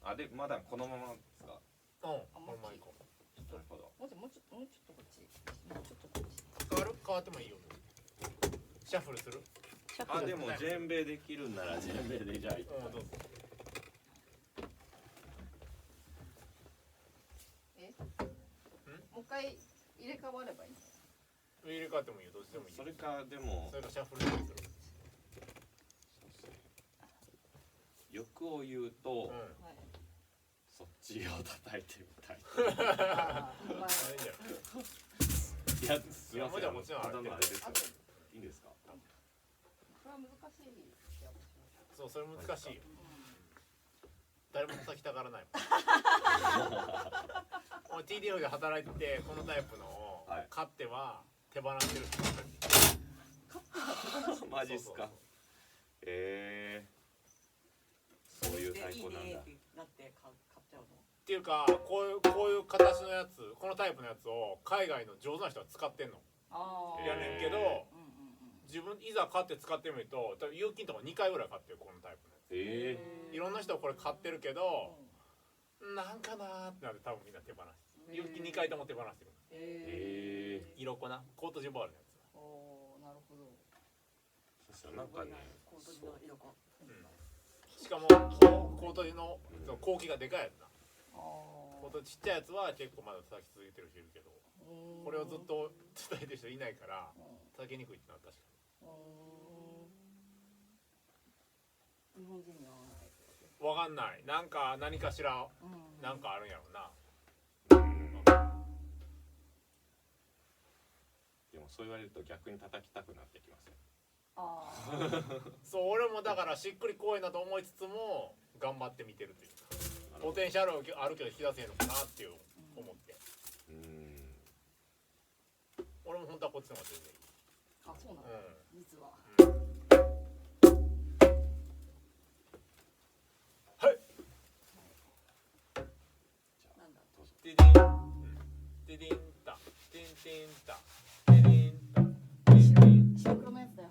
あ、でまだこのままですか。このまま行こう。なるほど。もうちょっとこっち。もうちょっとこっち。変わってもいいよ。シャッフルする？あ、でもジェンベできるんならジェンベでじゃあ。どうぞ。もう一回入れ替わればいい。入れ替わってもいいよ。どっちでもいい。それかでも。それかシャッフルする。欲を言うと、そっちを叩いてみたい。いや、すみません。もちろんただのあれですよ。いいんですか？これは難しい。そう、それ難しいよ。誰も叩きたがらないもん。TDF で働いててこのタイプのを買っては手放してる人ばっかり。マジっすか？そういうタイプなんだ。なって買っちゃうの？っていうか、こういう形のやつ、このタイプのやつを海外の上手な人は使ってんの。やねんけど、自分いざ買って使ってみると、多分有金とか2回ぐらい買ってるこのタイプのやつ。いろんな人はこれ買ってるけど、なんかなーってなって多分みんな手放して。有金2回とも手放してる。色粉な、コートジボワールのやつ。なるほど。そしたらなんかね。しかもコートの後期がでかいやつな。コートちっちゃいやつは結構まだ叩き続けてる人いるけど、これをずっと叩いてる人いないから叩きにくいってのは確かに。日本人にはわかんない。なんか何かしらなんかあるんやろうな。でもそう言われると逆に叩きたくなってきますよ。そう、俺もだからしっくりこいなと思いつつも頑張って見てるというか、ポテンシャルあるけど引き出せへんのかなっていう思って。俺も本当はこっちの方が全然いい。あ、そうなの。実は。はい。なんだ。ディディン、ディディンタ、ディンディンタ、ディディンタ、ディンディン。白黒のやつだよ。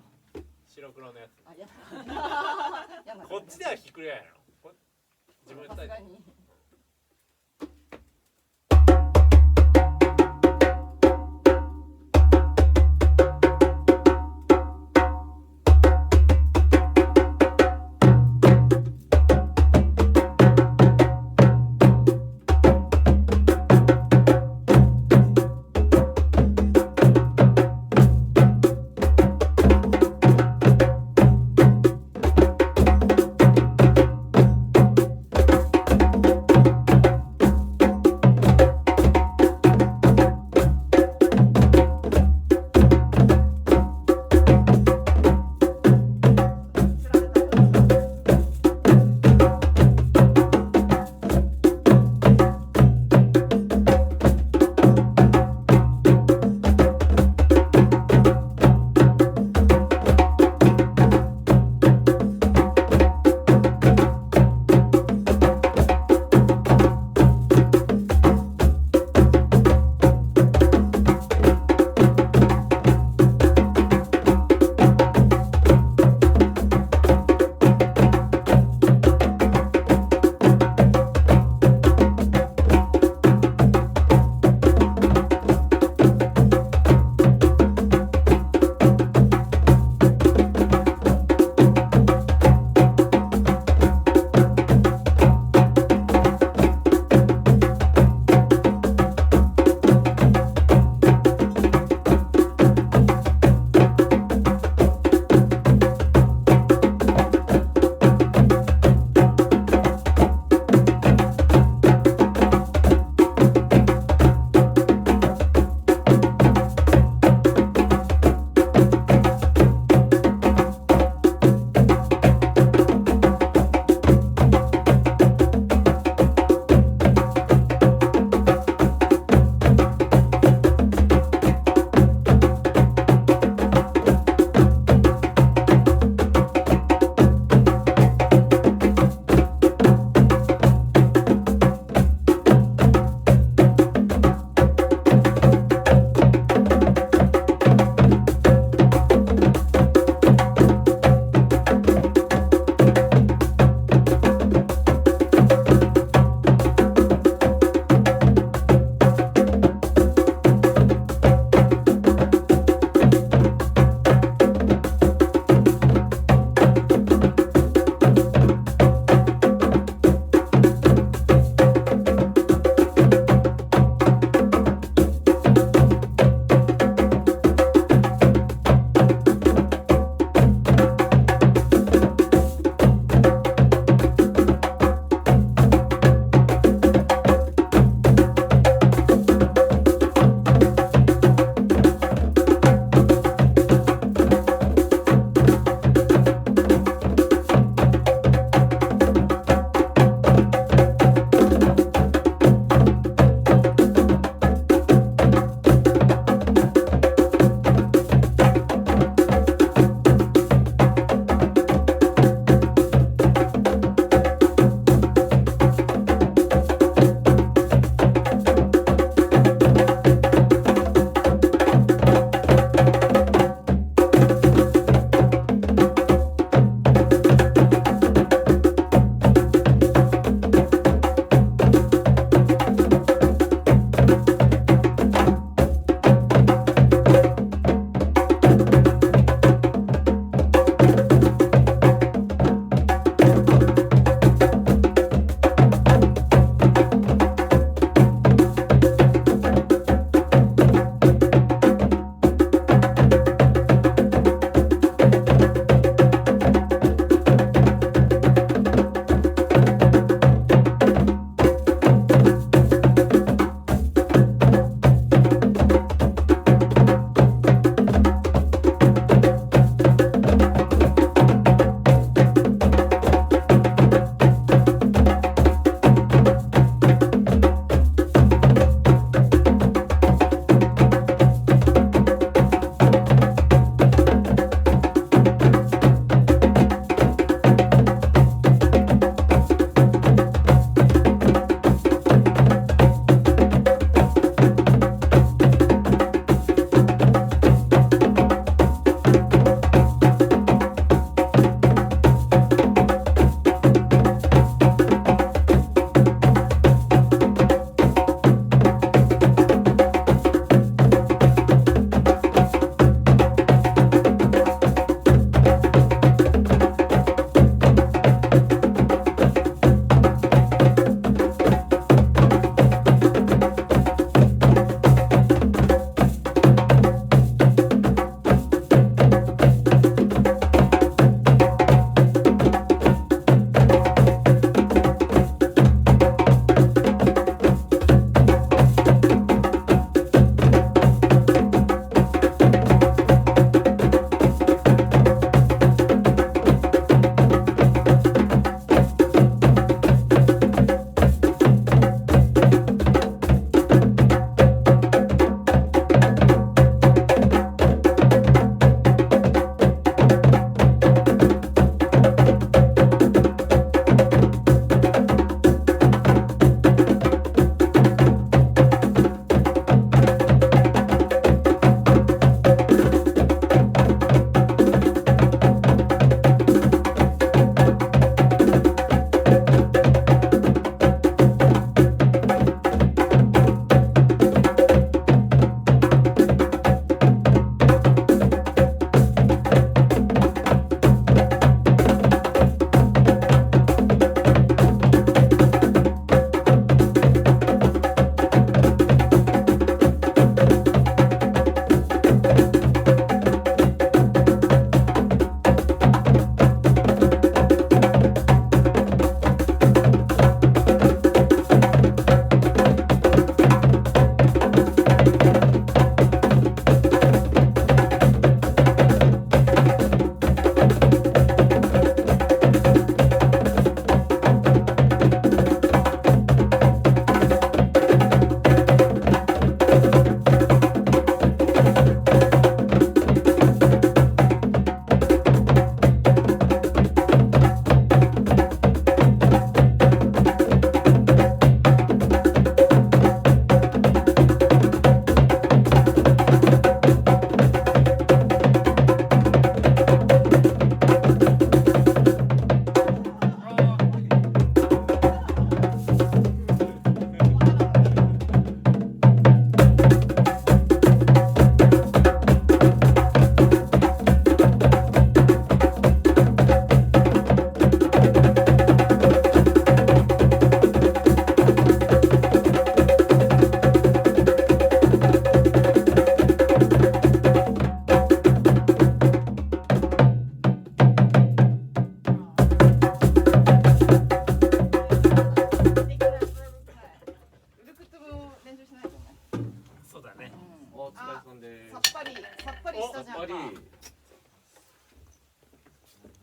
白黒のやつ。あ、やだ。こっちではひっくり返らないの。自分で叩いて。